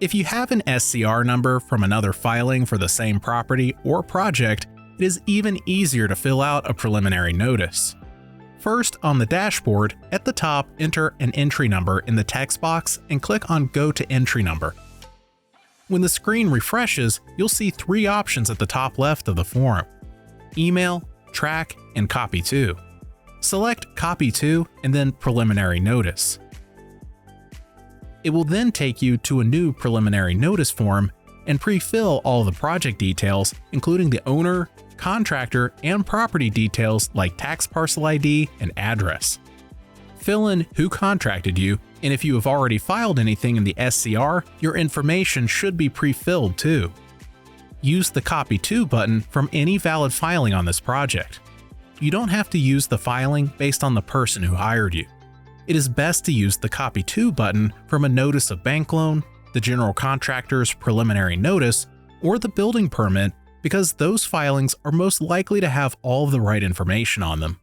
If you have an SCR number from another filing for the same property or project, it is even easier to fill out a preliminary notice. First, on the dashboard, at the top, enter an entry number in the text box and click on Go to Entry Number. When the screen refreshes, you'll see three options at the top left of the form: Email, Track, and Copy To. Select Copy To and then Preliminary Notice. It will then take you to a new preliminary notice form and pre-fill all the project details, including the owner, contractor, and property details like tax parcel ID and address. Fill in who contracted you, and if you have already filed anything in the SCR, your information should be pre-filled too. Use the Copy To button from any valid filing on this project. You don't have to use the filing based on the person who hired you. It is best to use the Copy To button from a notice of bank loan, the general contractor's preliminary notice, or the building permit, because those filings are most likely to have all of the right information on them.